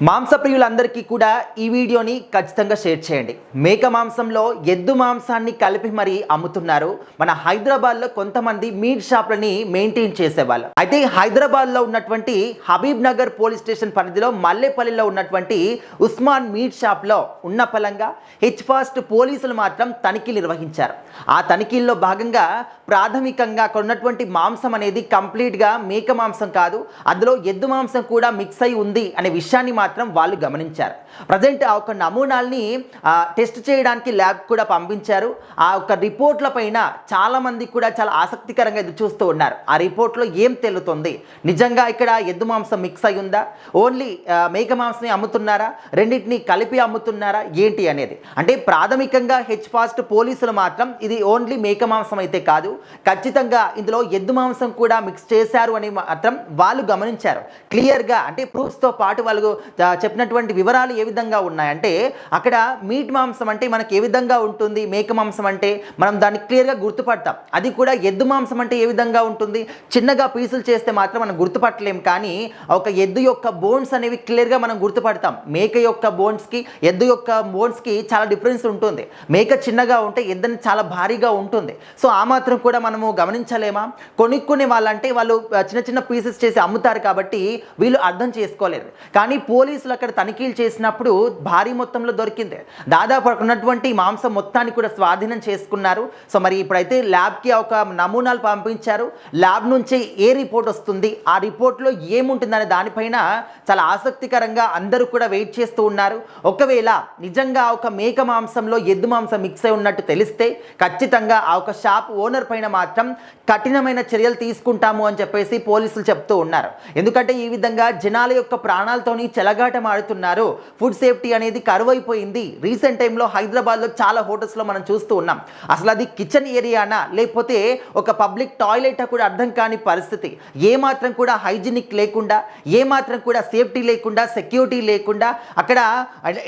మాంసప్రియులందరికీ కూడా ఈ వీడియోని ఖచ్చితంగా షేర్ చేయండి. మేక మాంసంలో ఎద్దు మాంసాన్ని కలిపి మరీ అమ్ముతున్నారు. మన హైదరాబాద్లో కొంతమంది మీట్ షాప్లని మెయింటైన్ చేసేవాళ్ళు. అయితే హైదరాబాద్లో ఉన్నటువంటి హబీబ్ నగర్ పోలీస్ స్టేషన్ పరిధిలో మల్లేపల్లిలో ఉన్నటువంటి ఉస్మాన్ మీట్ షాప్లో ఉన్న పలంగా హెచ్ఫాస్ట్ పోలీసులు మాత్రం తనిఖీలు నిర్వహించారు. ఆ తనిఖీల్లో భాగంగా ప్రాథమికంగా అక్కడ ఉన్నటువంటి మాంసం అనేది కంప్లీట్గా మేక మాంసం కాదు, అందులో ఎద్దు మాంసం కూడా మిక్స్ అయి ఉంది అనే విషయాన్ని మాత్రం వాళ్ళు గమనించారు. ప్రజెంట్ ఆ ఒక నమూనాల్ని టెస్ట్ చేయడానికి ల్యాబ్ కూడా పంపించారు. ఆ ఒక రిపోర్ట్ల పైన చాలామంది కూడా చాలా ఆసక్తికరంగా ఎదురు చూస్తూ ఉన్నారు. ఆ రిపోర్ట్లో ఏం తెలుస్తుంది, నిజంగా ఇక్కడ ఎద్దు మాంసం మిక్స్ అయి ఉందా, ఓన్లీ మేక మాంసం అమ్ముతున్నారా, రెండింటిని కలిపి అమ్ముతున్నారా ఏంటి అనేది. అంటే ప్రాథమికంగా హెచ్ఫాస్ట్ పోలీసులు మాత్రం ఇది ఓన్లీ మేక మాంసం అయితే కాదు, ఖచ్చితంగా ఇందులో ఎద్దు మాంసం కూడా మిక్స్ చేశారు అని మాత్రం వాళ్ళు గమనించారు క్లియర్గా. అంటే ప్రూఫ్స్తో పాటు వాళ్ళు చెప్పినటువంటి వివరాలు ఏ విధంగా ఉన్నాయంటే, అక్కడ మీట్ మాంసం అంటే మనకి ఏ విధంగా ఉంటుంది, మేక మాంసం అంటే మనం దాన్ని క్లియర్గా గుర్తుపడతాం. అది కూడా ఎద్దు మాంసం అంటే ఏ విధంగా ఉంటుంది, చిన్నగా పీసులు చేస్తే మాత్రం మనం గుర్తుపట్టలేం. కానీ ఒక ఎద్దు యొక్క బోన్స్ అనేవి క్లియర్గా మనం గుర్తుపడతాం. మేక యొక్క బోన్స్కి ఎద్దు యొక్క బోన్స్కి చాలా డిఫరెన్స్ ఉంటుంది. మేక చిన్నగా ఉంటే ఎద్దుని చాలా భారీగా ఉంటుంది. సో ఆ మాత్రం కూడా మనము గమనించలేమా? కొనుక్కునే వాళ్ళంటే వాళ్ళు చిన్న చిన్న పీసెస్ చేసి అమ్ముతారు కాబట్టి వీళ్ళు అర్థం చేసుకోలేరు. కానీ పోలీసులు అక్కడ తనిఖీలు చేసినప్పుడు భారీ మొత్తంలో దొరికింది. దాదాపు అక్కడ ఉన్నటువంటి మాంసం మొత్తాన్ని కూడా స్వాధీనం చేసుకున్నారు. సో మరి ఇప్పుడైతే ల్యాబ్కి ఒక నమూనాలు పంపించారు. ల్యాబ్ నుంచి ఏ రిపోర్ట్ వస్తుంది, ఆ రిపోర్ట్లో ఏముంటుందనే దానిపైన చాలా ఆసక్తికరంగా అందరూ కూడా వెయిట్ చేస్తూ ఉన్నారు. ఒకవేళ నిజంగా ఒక మేక మాంసంలో ఎద్దు మాంసం మిక్స్ అయి ఉన్నట్టు తెలిస్తే ఖచ్చితంగా ఆ ఒక షాప్ ఓనర్ పైన మాత్రం కఠినమైన చర్యలు తీసుకుంటాము అని చెప్పేసి పోలీసులు చెప్తూ ఉన్నారు. ఎందుకంటే ఈ విధంగా జనాల యొక్క ప్రాణాలతోని చెలగాటం ఆడుతున్నారు. ఫుడ్ సేఫ్టీ అనేది కరువైపోయింది. రీసెంట్ టైంలో హైదరాబాద్లో చాలా హోటల్స్లో మనం చూస్తూ ఉన్నాం. అసలు అది కిచెన్ ఏరియానా లేకపోతే ఒక పబ్లిక్ టాయిలెటా కూడా అర్థం కాని పరిస్థితి. ఏమాత్రం కూడా హైజీనిక్ లేకుండా, ఏమాత్రం కూడా సేఫ్టీ లేకుండా, సెక్యూరిటీ లేకుండా, అక్కడ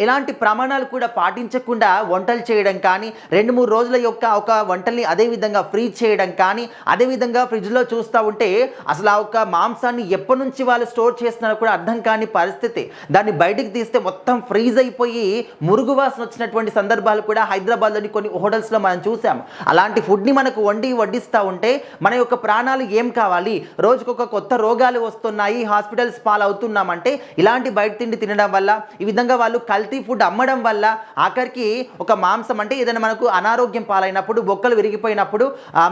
ఎలాంటి ప్రమాణాలు కూడా పాటించకుండా వంటలు చేయడం కానీ, 2-3 రోజుల యొక్క ఒక వంటల్ని అదేవిధంగా ఫ్రీజ్ చేయడం కానీ, అదేవిధంగా ఫ్రిడ్జ్లో చూస్తూ ఉంటే అసలు ఆ ఒక మాంసాన్ని ఎప్పటి నుంచి వాళ్ళు స్టోర్ చేస్తున్నారో కూడా అర్థం కాని పరిస్థితి. దాన్ని బయటికి తీస్తే మొత్తం ఫ్రీజ్ అయిపోయి మురుగు వాసన వచ్చినటువంటి సందర్భాలు కూడా హైదరాబాద్లోని కొన్ని హోటల్స్లో మనం చూసాం. అలాంటి ఫుడ్ని మనకు వడ్డిస్తూ ఉంటే మన యొక్క ప్రాణాలు ఏం కావాలి? రోజుకొక కొత్త రోగాలు వస్తున్నాయి, హాస్పిటల్స్ పాలవుతున్నామంటే ఇలాంటి బయట తిండి తినడం వల్ల, ఈ విధంగా వాళ్ళు కల్తీ ఫుడ్ అమ్మడం వల్ల ఆఖరికి ఒక మాంసం అంటే ఏదైనా మనకు అనారోగ్యం పాలైనప్పుడు, బొక్కలు విరిగిపోయినప్పుడు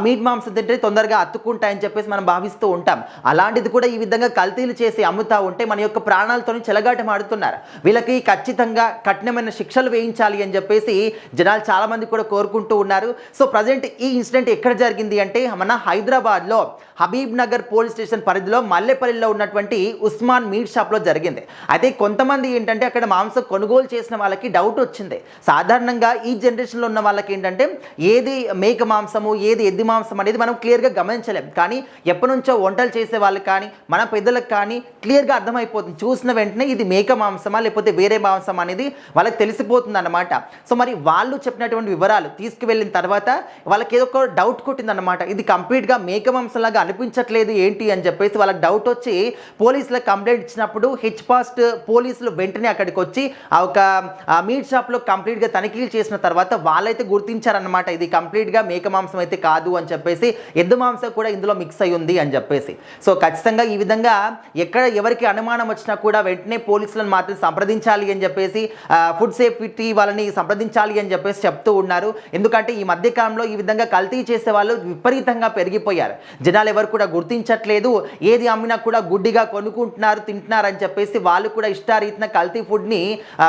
మీట్ మాంసం తింటే తొందరగా అతుక్కుంటాయని చెప్పేసి మనం భావిస్తూ ఉంటాం. అలాంటిది కూడా ఈ విధంగా కల్తీలు చేసి అమ్ముతూ ఉంటే మన యొక్క ప్రాణాలతో చెలగాటం ఆడుతున్నారు. వీళ్ళకి ఖచ్చితంగా కఠినమైన శిక్షలు వేయించాలి అని చెప్పేసి జనాలు చాలామంది కూడా కోరుకుంటూ ఉన్నారు. సో ప్రజెంట్ ఈ ఇన్సిడెంట్ ఎక్కడ జరిగింది అంటే మన హైదరాబాద్లో హబీబ్ నగర్ పోలీస్ స్టేషన్ పరిధిలో మల్లేపల్లిలో ఉన్నటువంటి ఉస్మాన్ మీట్ షాప్లో జరిగింది. అయితే కొంతమంది ఏంటంటే అక్కడ మాంసం కొనుగోలు చేసిన వాళ్ళకి డౌట్ వచ్చింది. సాధారణంగా ఈ జనరేషన్లో ఉన్న వాళ్ళకి ఏంటంటే ఏది మేక మాంసము, ఏది ఎద్దు మాంసం అనేది మనం క్లియర్గా గమనించలేం. కానీ ఎప్పటి నుంచో వంటలు చేసే వాళ్ళకి కానీ, మన పెద్దలకు కానీ క్లియర్గా అర్థమైపోతుంది. చూసిన వెంటనే ఇది మేక మాంసమా లేకపోతే వేరే మాంసం అనేది వాళ్ళకి తెలిసిపోతుంది అన్నమాట. సో మరి వాళ్ళు చెప్పినటువంటి వివరాలు తీసుకువెళ్ళిన తర్వాత వాళ్ళకి ఏదో ఒక డౌట్ కొట్టిందన్నమాట. ఇది కంప్లీట్గా మేక మాంసంలాగా అనిపించట్లేదు ఏంటి అని చెప్పేసి వాళ్ళకి డౌట్ వచ్చి పోలీసులకు కంప్లైంట్ ఇచ్చినప్పుడు హెచ్ఫాస్ట్ పోలీసులు వెంటనే అక్కడికి వచ్చి ఆ ఒక మీట్ షాప్లో కంప్లీట్గా తనిఖీలు చేసిన తర్వాత వాళ్ళైతే గుర్తించారన్నమాట, ఇది కంప్లీట్గా మేక మాంసం అయితే కాదు అని చెప్పేసి, ఎద్దు మాంసం కూడా ఇందులో మిక్స్ అయి ఉంది అని చెప్పేసి. సో ఖచ్చితంగా ఈ విధంగా ఎక్కడ ఎవరికి అనుమానం వచ్చినా కూడా వెంటనే పోలీసులను మాత్రం సంప్రదించాలి అని చెప్పేసి, ఫుడ్ సేఫ్టీ వాళ్ళని సంప్రదించాలి అని చెప్పేసి చెప్తూ ఉన్నారు. ఎందుకంటే ఈ మధ్యకాలంలో ఈ విధంగా కల్తీ చేసే వాళ్ళు విపరీతంగా పెరిగిపోయారు. జనాలు ఎవరు కూడా గుర్తించట్లేదు, ఏది అమ్మినా కూడా గుడ్డిగా కొనుక్కుంటున్నారు, తింటున్నారు అని చెప్పేసి వాళ్ళు కూడా ఇష్టారీతిన కల్తీ ఫుడ్ని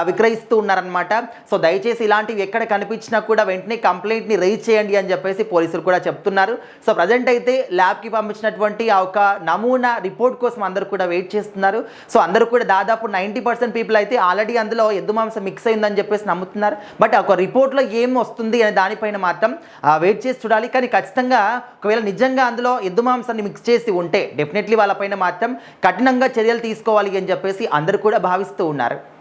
విక్రయిస్తూ ఉన్నారనమాట. సో దయచేసి ఇలాంటివి ఎక్కడ కనిపించినా కూడా వెంటనే కంప్లైంట్ని రైజ్ చేయండి అని చెప్పేసి పోలీసులు కూడా చెప్తున్నారు. సో ప్రజెంట్ అయితే ల్యాబ్కి పంపించినటువంటి ఆ ఒక నమూనా రిపోర్ట్ కోసం అందరూ కూడా వెయిట్ చేస్తున్నారు. సో అందరూ కూడా దాదాపు 90% పీపుల్ అయితే ఆల్రెడీ అందులో ఎద్దు మాంసం మిక్స్ అయిందని చెప్పేసి నమ్ముతున్నారు. బట్ ఒక రిపోర్ట్లో ఏం వస్తుంది అనే దానిపైన మాత్రం వెయిట్ చేసి చూడాలి. కానీ ఖచ్చితంగా ఒకవేళ నిజంగా అందులో ఎద్దు మాంసాన్ని మిక్స్ చేసి ఉంటే డెఫినెట్లీ వాళ్ళపైన మాత్రం కఠినంగా చర్యలు తీసుకోవాలి అని చెప్పేసి అందరూ కూడా భావిస్తూ ఉన్నారు.